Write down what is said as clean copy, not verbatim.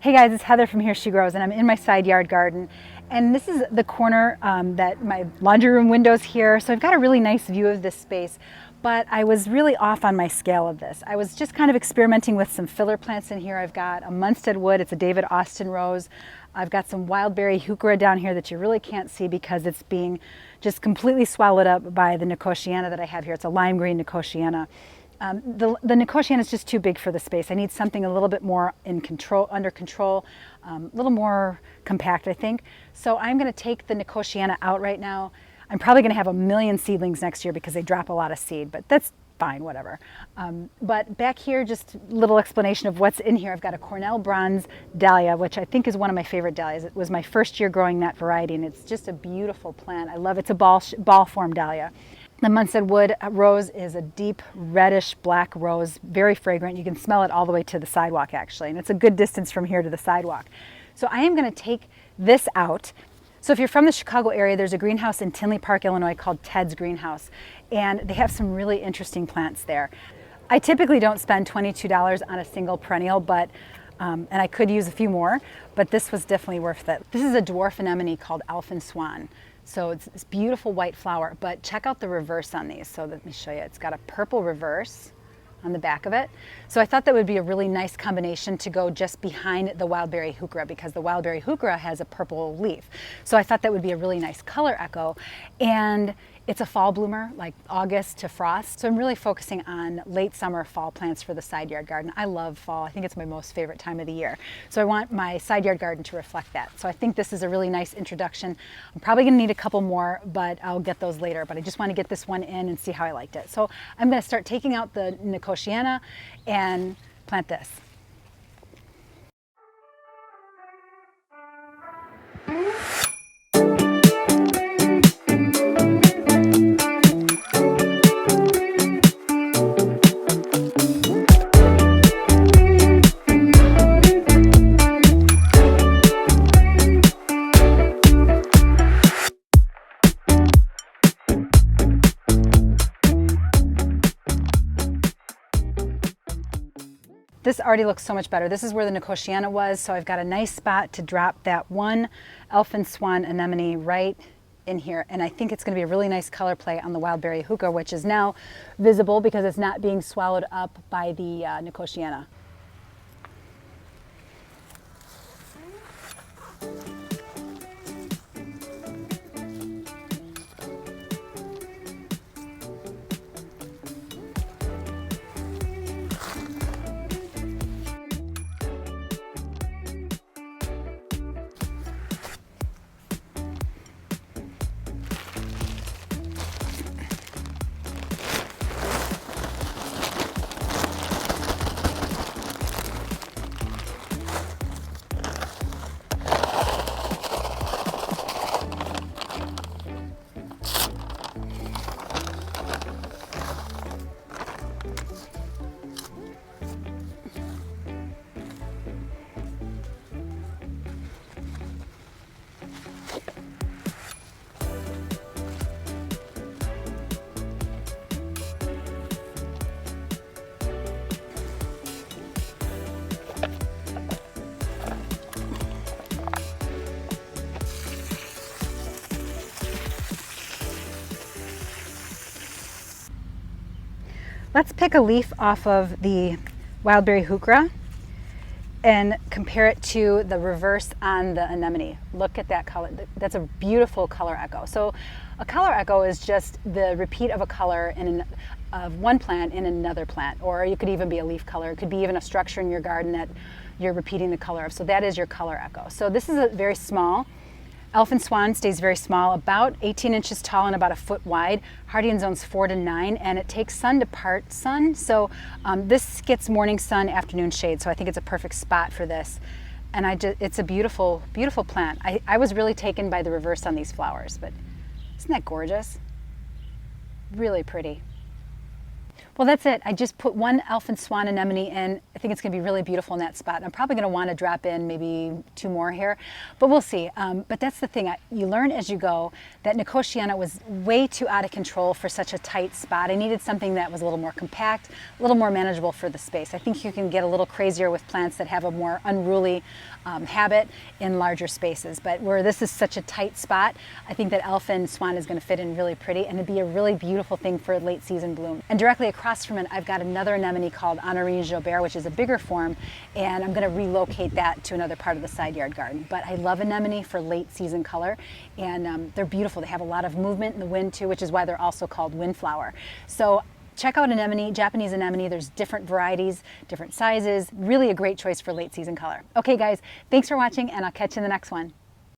Hey guys, it's Heather from Here She Grows, and I'm in my side yard garden. And this is the corner that my laundry room window's here, so I've got a really nice view of this space. But I was really off on my scale of this. I was just kind of experimenting with some filler plants in here. I've got a Munstead wood, it's a David Austin rose. I've got some wildberry heuchera down here that you really can't see because it's being just completely swallowed up by the nicotiana that I have here. It's a lime green nicotiana. The nicotiana is just too big for the space. I need something a little bit more under control, a little more compact, I think. So I'm going to take the nicotiana out right now. I'm probably going to have a million seedlings next year because they drop a lot of seed, but that's fine, whatever. But back here, just a little explanation of what's in here. I've got a Cornell bronze dahlia, which I think is one of my favorite dahlias. It was my first year growing that variety, and it's just a beautiful plant. I love it. It's a ball form dahlia. The Munstead wood rose is a deep reddish black rose, very fragrant. You can smell it all the way to the sidewalk actually, and it's a good distance from here to the sidewalk. So I am going to take this out. So if you're from the Chicago area, there's a greenhouse in Tinley Park, Illinois called Ted's Greenhouse, and they have some really interesting plants there. I typically don't spend $22 on a single perennial, but and I could use a few more, but this was definitely worth it. This is a dwarf anemone called Elfin Swan. So it's this beautiful white flower, but check out the reverse on these. So let me show you. It's got a purple reverse on the back of it. So I thought that would be a really nice combination to go just behind the wildberry heuchera because the wildberry heuchera has a purple leaf. So I thought that would be a really nice color echo. And it's a fall bloomer, like August to frost. So I'm really focusing on late summer fall plants for the side yard garden. I love fall. I think it's my most favorite time of the year. So I want my side yard garden to reflect that. So I think this is a really nice introduction. I'm probably gonna need a couple more, but I'll get those later. But I just want to get this one in and see how I liked it. So I'm gonna start taking out the nicotiana and plant this. This already looks so much better. This is where the nicotiana was, so I've got a nice spot to drop that one Elfin Swan anemone right in here. And I think it's going to be a really nice color play on the wildberry heuchera, which is now visible because it's not being swallowed up by the nicotiana. Let's pick a leaf off of the wildberry heuchera and compare it to the reverse on the anemone. Look at that color. That's a beautiful color echo. So a color echo is just the repeat of a color of one plant in another plant, or it could even be a leaf color. It could be even a structure in your garden that you're repeating the color of. So that is your color echo. So this is a very small. Elfin Swan stays very small, about 18 inches tall and about a foot wide. Hardy in zones 4 to 9, and it takes sun to part sun. So this gets morning sun, afternoon shade. So I think it's a perfect spot for this. And it's a beautiful, beautiful plant. I was really taken by the reverse on these flowers, but isn't that gorgeous? Really pretty. Well, that's it. I just put one Elfin Swan anemone in. I think it's going to be really beautiful in that spot. I'm probably going to want to drop in maybe 2 more here, but we'll see. But that's the thing. You learn as you go that Nicotiana was way too out of control for such a tight spot. I needed something that was a little more compact, a little more manageable for the space. I think you can get a little crazier with plants that have a more unruly habit in larger spaces. But where this is such a tight spot, I think that Elfin Swan is going to fit in really pretty, and it'd be a really beautiful thing for a late season bloom. And directly across from it, I've got another anemone called Henri Jobert, which is a bigger form, and I'm going to relocate that to another part of the side yard garden. But I love anemone for late season color, and they're beautiful. They have a lot of movement in the wind too, which is why they're also called windflower. So check out anemone, Japanese anemone. There's different varieties, different sizes. Really a great choice for late season color. Okay guys, thanks for watching, and I'll catch you in the next one.